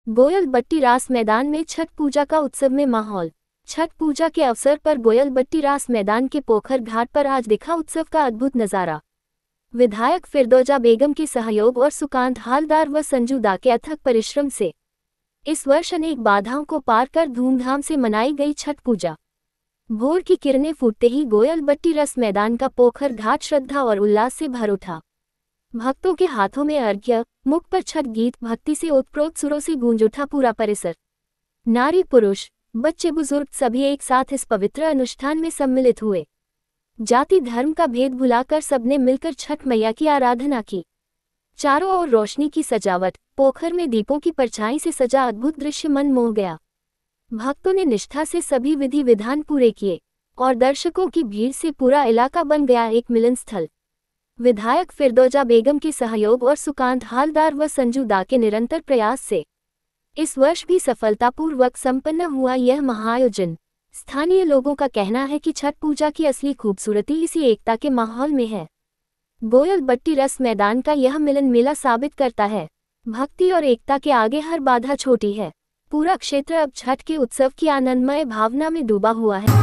गोयलबट्टी रास मैदान में छठ पूजा का उत्सव में माहौल। छठ पूजा के अवसर पर गोयलबट्टी रास मैदान के पोखर घाट पर आज दिखा उत्सव का अद्भुत नजारा। विधायक फिरदौजा बेगम के सहयोग और सुकांत हालदार व संजू दा के अथक परिश्रम से इस वर्ष अनेक बाधाओं को पार कर धूमधाम से मनाई गई छठ पूजा। भोर की किरणें फूटते ही गोयलबट्टी रस मैदान का पोखर घाट श्रद्धा और उल्लास से भर उठा। भक्तों के हाथों में अर्घ्य, मुख पर छठ गीत, भक्ति से ओतप्रोत सुरों से गूंज उठा पूरा परिसर। नारी पुरुष, बच्चे बुजुर्ग सभी एक साथ इस पवित्र अनुष्ठान में सम्मिलित हुए। जाति धर्म का भेद भुलाकर सबने मिलकर छठ मैया की आराधना की। चारों ओर रोशनी की सजावट, पोखर में दीपों की परछाई से सजा अद्भुत दृश्य मन मोह गया। भक्तों ने निष्ठा से सभी विधि विधान पूरे किए और दर्शकों की भीड़ से पूरा इलाका बन गया एक मिलन स्थल। विधायक फिरदौजा बेगम के सहयोग और सुकांत हालदार व संजू दा के निरंतर प्रयास से इस वर्ष भी सफलतापूर्वक संपन्न हुआ यह महाआयोजन। स्थानीय लोगों का कहना है कि छठ पूजा की असली खूबसूरती इसी एकता के माहौल में है। गोयलबट्टी रस मैदान का यह मिलन मेला साबित करता है, भक्ति और एकता के आगे हर बाधा छोटी है। पूरा क्षेत्र अब छठ के उत्सव की आनंदमय भावना में डूबा हुआ है।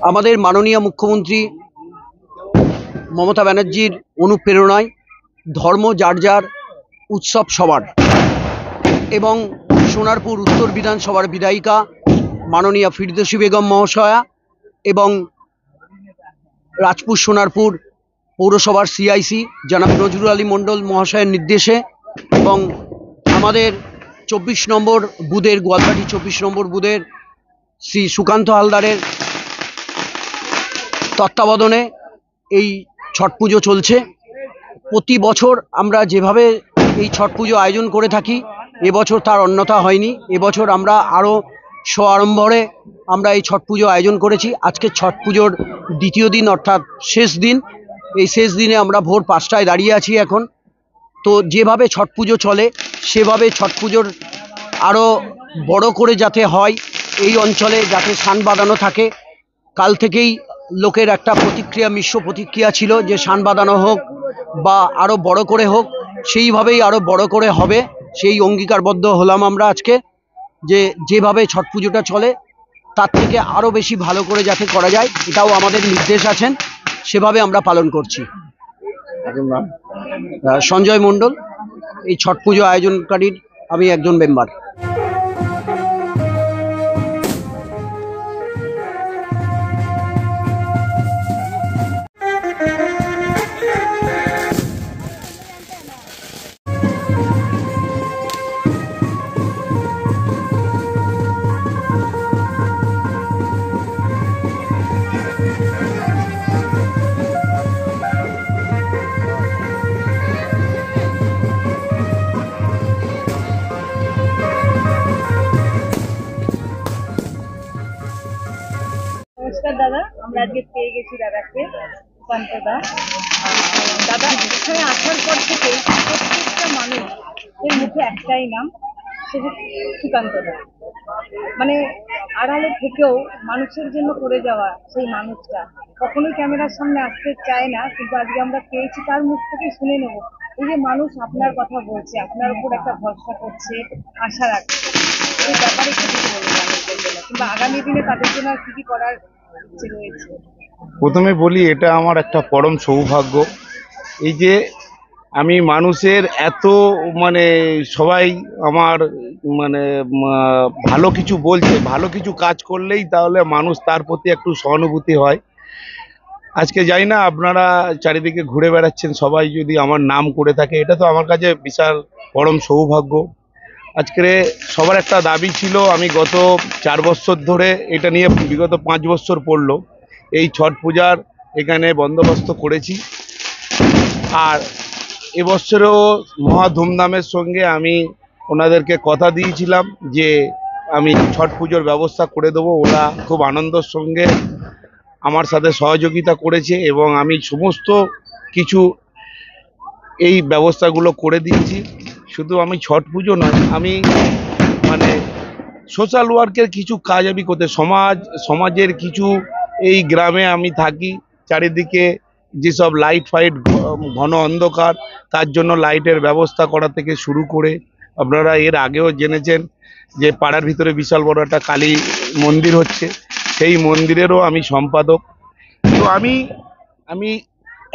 আমাদের মাননীয় মুখ্যমন্ত্রী মমতা ব্যানার্জির অনুপ্রেরণায় ধর্ম যার যার, উৎসব সবার, এবং সোনারপুর উত্তর বিধানসভার বিধায়িকা মাননীয় ফিরদৌসী বেগম মহাশয়া এবং রাজপুর সোনারপুর পৌরসভার সিআইসি জনাব নজরুল আলী মণ্ডল মহাশয়ের নির্দেশে এবং আমাদের 24 নম্বর বুথের গোয়ালবাটি 24 নম্বর বুথের শ্রী সুকান্ত হালদারের তত্ত্বাবধানে এই ছট পুজো চলছে। প্রতি বছর আমরা যেভাবে এই ছট পুজো আয়োজন করে থাকি, এবছর তার অন্যথা হয়নি। এবছর আমরা আরও সআড়ম্বরে আমরা এই ছট পুজো আয়োজন করেছি। আজকে ছট পুজোর দ্বিতীয় দিন অর্থাৎ শেষ দিন। এই শেষ দিনে আমরা ভোর 5টায় দাঁড়িয়ে আছি এখন। তো যেভাবে ছট পুজো চলে সেভাবে ছট পুজোর আরও বড় করে যাতে হয়, এই অঞ্চলে যাতে সান বাঁধানো থাকে। কাল থেকেই লোকের একটা প্রতিক্রিয়া, মিশ্র প্রতিক্রিয়া ছিল যে সান বাঁধানো হোক বা আরও বড় করে হোক, সেইভাবেই আরও বড় করে হবে। সেই অঙ্গীকারবদ্ধ হলাম আমরা আজকে যে যেভাবে ছট পুজোটা চলে তার থেকে আরও বেশি ভালো করে যাতে করা যায়, এটাও আমাদের নির্দেশ আছেন, সেভাবে আমরা পালন করছি। সঞ্জয় মণ্ডল, এই ছট পুজো আয়োজনকারীর আমি একজন মেম্বার। নমস্কার দাদা, আমরা আজকে পেয়ে গেছি দাদাকে, সুকান্ত দা। দাদা এখানে আসার পর থেকে প্রত্যেকটা মানুষ এর মুখে একটাই নাম, বিশ্বজিৎ সুকান্ত দা। মানে আড়ালে থেকেও মানুষের জন্য করে যাওয়া সেই মানুষটা কখনোই ক্যামেরার সামনে আসতে চায় না, কিন্তু আজকে আমরা পেয়েছি, তার মুখ থেকে শুনে নেব এই যে মানুষ আপনার কথা বলছে, আপনার উপর একটা ভরসা করছে, আশা রাখছে, এই ব্যাপারে কি কিছু বলবো মানুষদের জন্য, কিংবা আগামী দিনে তাদের জন্য আর কি কি করার ইচ্ছে রয়েছে? প্রথমে বলি, এটা আমার একটা পরম সৌভাগ্য। এই যে আমি মানুষের এত মানে সবাই আমার মানে ভালো কিছু বলছে, ভালো কিছু কাজ করলেই তাহলে মানুষ তার প্রতি একটু সহানুভূতি হয়। আজকে জানি না আপনারা চারিদিকে ঘুরে বেড়াচ্ছেন, সবাই যদি আমার নাম করে থাকে, এটা তো আমার কাছে বিশাল পরম সৌভাগ্য। আজকে সবার একটা দাবি ছিল, আমি গত 4 বছর ধরে এটা নিয়ে, বিগত 5 বছর পড়লো এই ছট পূজার এখানে বন্দোবস্ত করেছি। আর এবছরেও মহা ধুমধামের সঙ্গে আমি ওনাদেরকে কথা দিয়েছিলাম যে আমি ছট পুজোর ব্যবস্থা করে দেবো। ওরা খুব আনন্দের সঙ্গে আমার সাথে সহযোগিতা করেছে এবং আমি সমস্ত কিছু এই ব্যবস্থাগুলো করে দিয়েছি। শুধু আমি ছট পুজো নয়, আমি মানে সোশ্যাল ওয়ার্কের কিছু কাজ আমি করতে, সমাজের কিছু, এই গ্রামে আমি থাকি, চারিদিকে যেসব লাইট ফাইট, ঘন অন্ধকার, তার জন্য লাইটের ব্যবস্থা করা থেকে শুরু করে, আপনারা এর আগেও জেনেছেন যে পাড়ার ভিতরে বিশাল বড় একটা কালী মন্দির হচ্ছে, সেই মন্দিরেরও আমি সম্পাদক। তো আমি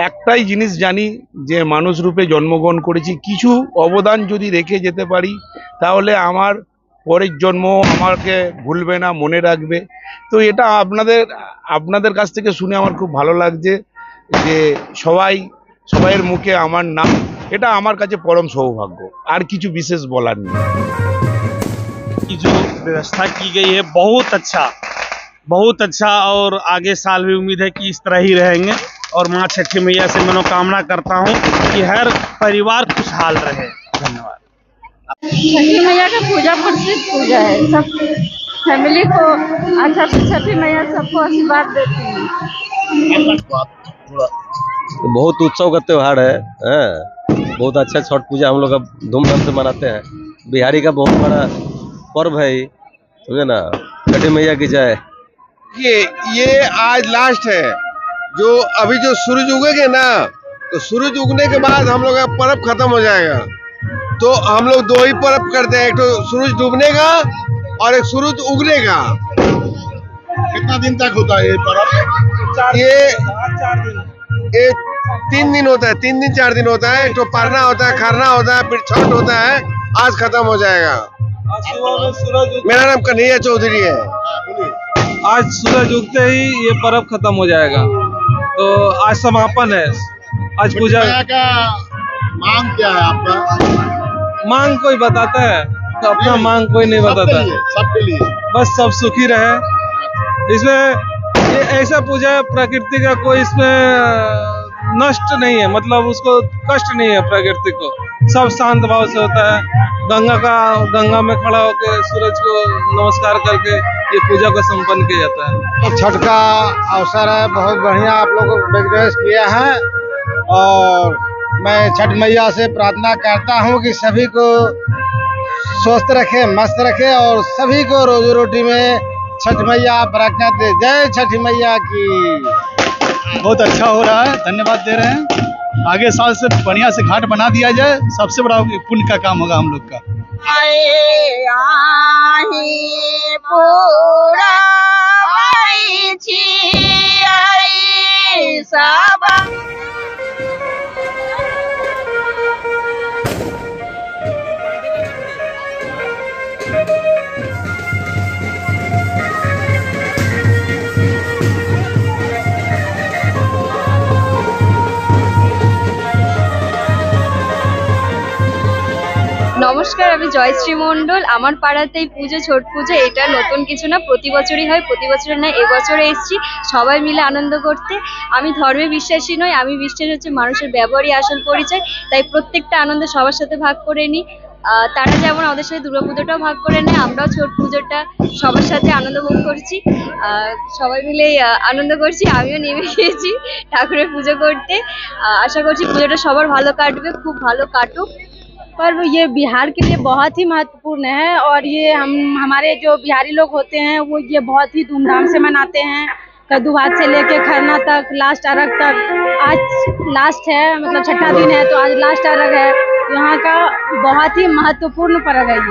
একটাই জিনিস জানি যে মানুষ রূপে জন্মগ্রহণ করেছি, কিছু অবদান যদি রেখে যেতে পারি তাহলে আমার পরের জন্ম আমাকে ভুলবে না, মনে রাখবে। তো এটা আপনাদের কাছ থেকে শুনে আমার খুব ভালো লাগছে যে সবাইয়ের মুখে আমার নাম, এটা আমার কাছে পরম সৌভাগ্য। আর কিছু বিশেষ বলার নেই। की जो व्यवस्था की गई है बहुत अच्छा, और आगे साल भी उम्मीद है कि इस तरह ही रहेंगे। और माँ छठी मैया से मनोकामना करता हूँ कि हर परिवार खुशहाल रहे। धन्यवाद। छठी मैया का पूजा प्रसिद्ध पूजा है, सब फैमिली को अच्छा से छठी मैया सबको आशीर्वाद देती है। बहुत उत्सव का त्योहार है, बहुत अच्छा छठ पूजा हम लोग का धूमधाम से मनाते हैं। बिहारी का बहुत बड़ा पर्व है, समझे ना। छठी मैया की जय। ये आज लास्ट है, जो अभी जो सूरज उगेगा ना, तो सूरज उगने के बाद हम लोग का पर्व खत्म हो जाएगा। तो हम लोग 2 ही पर्व करते हैं, एक तो सूरज डूबने का और एक सूरज उगने का। कितना दिन तक होता है ये पर्व? ये 3 दिन होता है, 3 दिन 4 दिन होता है। तो परना होता है, खरना होता है, फिर छठ होता है। आज खत्म हो जाएगा। मेरा नाम कन्हैया चौधरी है। आज सूरज उगते ही ये पर्व खत्म हो जाएगा, तो आज समापन है। आज पूजा का मांग क्या है आपका? मांग कोई बताता है तो अपना मांग कोई नहीं बताता, सबके लिए बस सब सुखी रहे। इसमें ये ऐसा पूजा है, प्रकृति का कोई इसमें नष्ट नहीं है, मतलब उसको कष्ट नहीं है। प्रकृति को सब शांत भाव से होता है। गंगा में खड़ा होकर सूरज को नमस्कार करके ये पूजा को संपन्न किया जाता है। छठ का अवसर है, बहुत बढ़िया आप लोग विग्रह किया है। और मैं छठ मैया से प्रार्थना करता हूँ कि सभी को स्वस्थ रखे, मस्त रखे, और सभी को रोजी रोटी में छठ मैया बरकत दे। जय छठ मैया की। बहुत अच्छा हो रहा है, धन्यवाद दे रहे हैं। आगे साल से बढ़िया से घाट बना दिया जाए, सबसे बड़ा पुण्य का काम होगा हम लोग का। নমস্কার, আমি জয়শ্রী মণ্ডল। আমার পাড়াতেই পুজো, ছট পুজো, এটা নতুন কিছু না, প্রতি বছরই হয়। প্রতি বছরের না, এবছরে এসেছি সবাই মিলে আনন্দ করতে। আমি ধর্মে বিশ্বাসী নই, আমি বিশ্বাস হচ্ছে মানুষের ব্যবহারই আসল পরিচয়। তাই প্রত্যেকটা আনন্দ সবার সাথে ভাগ করে নিই। তারা যেমন আমাদের সাথে দুর্গাপুজোটাও ভাগ করে নেয়, আমরাও ছট পুজোটা সবার সাথে আনন্দ ভোগ করছি। সবাই মিলে আনন্দ করছি। আমিও নেমে গিয়েছি ঠাকুরের পুজো করতে। আশা করছি পুজোটা সবার ভালো কাটবে, খুব ভালো কাটুক। पर्व ये बिहार के लिए बहुत ही महत्वपूर्ण है और ये हमारे जो बिहारी लोग होते हैं वो ये बहुत ही धूमधाम से मनाते हैं। कद्दू भात से लेके खरना तक, लास्ट अर्घ तक। आज लास्ट है, मतलब छठा दिन है तो आज लास्ट अर्घ है। यहाँ का बहुत ही महत्वपूर्ण पर्व है ये।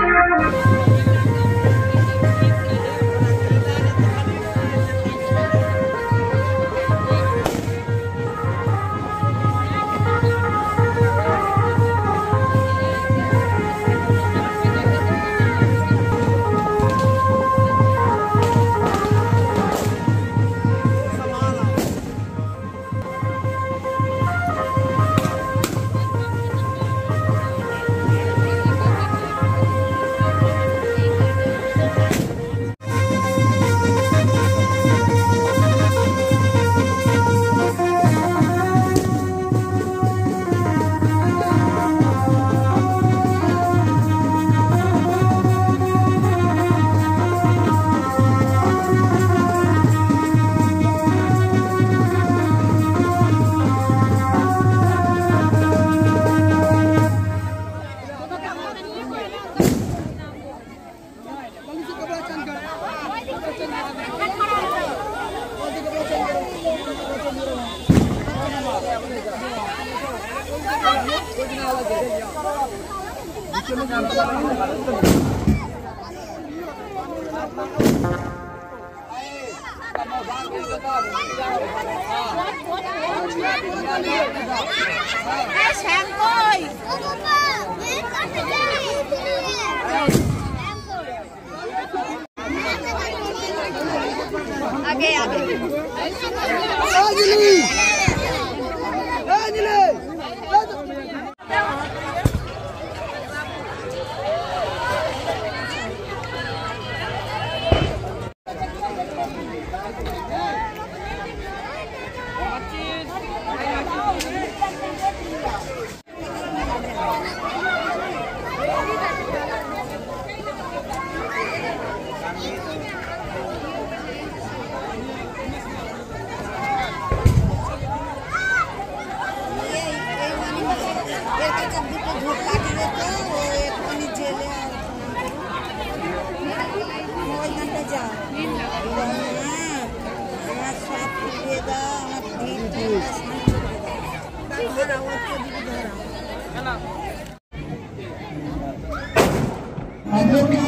हम लोग की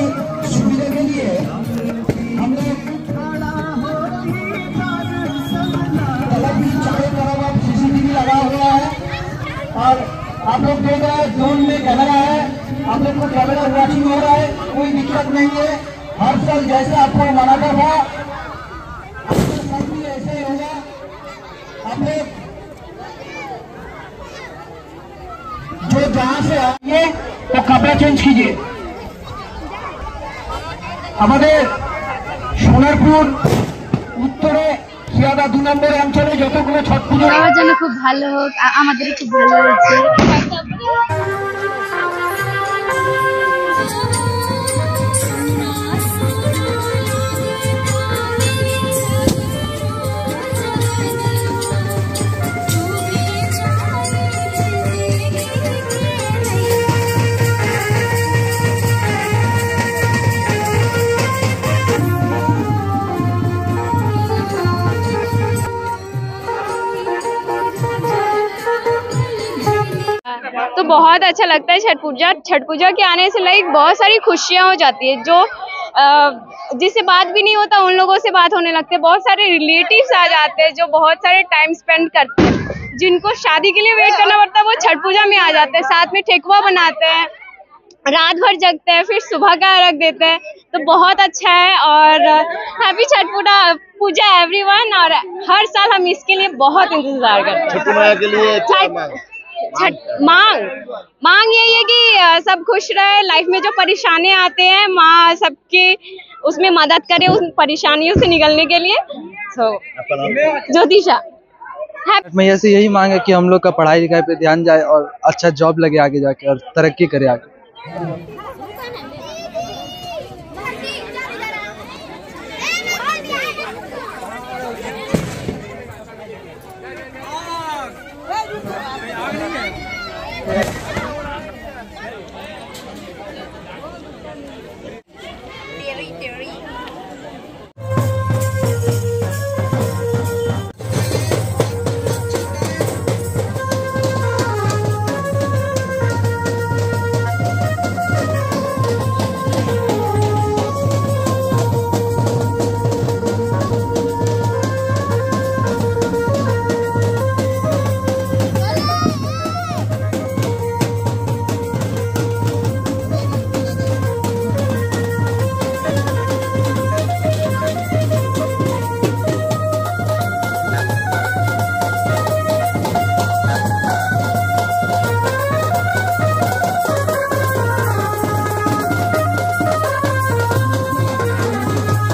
सुविधा के लिए हम लोग चारों तरफ अब CCTV लगा हुआ है और आप लोग देख रहे हैं जोन में कैमरा है, आप लोग को कैमरा वॉचिंग हो रहा है, कोई दिक्कत नहीं है। हर साल जैसे आपको मनाना था सब भी ऐसे ही होगा। आप लोग जो जहाँ से आएंगे तो कपड़ा चेंज कीजिए। আমাদের সোনারপুর উত্তরে শিয়াদা 2 নম্বর অঞ্চলে যতগুলো ছট পুজো আমার জন্য খুব ভালো হোক, আমাদের খুব ভালো হচ্ছে। तो बहुत अच्छा लगता है छठ पूजा। छठ पूजा के आने से लाइक बहुत सारी खुशियाँ हो जाती है। जो जिससे बात भी नहीं होता उन लोगों से बात होने लगते हैं। बहुत सारे रिलेटिव्स आ जाते हैं जो बहुत सारे टाइम स्पेंड करते हैं। जिनको शादी के लिए वेट करना पड़ता है वो छठ पूजा में आ जाते हैं। साथ में ठेकुआ बनाते हैं, रात भर जगते हैं, फिर सुबह का अर्घ देते हैं। तो बहुत अच्छा है और हैप्पी छठ पूजा एवरीवन। और हर साल हम इसके लिए बहुत इंतजार करते हैं। छठ के लिए मांग यही है कि सब खुश रहे। लाइफ में जो परेशानियां आते हैं माँ सबकी उसमें मदद करे उन परेशानियों से निकलने के लिए। ज्योतिषा मैया से यही मांग है कि हम लोग का पढ़ाई लिखाई पे ध्यान जाए और अच्छा जॉब लगे आगे जाके और तरक्की करे आगे।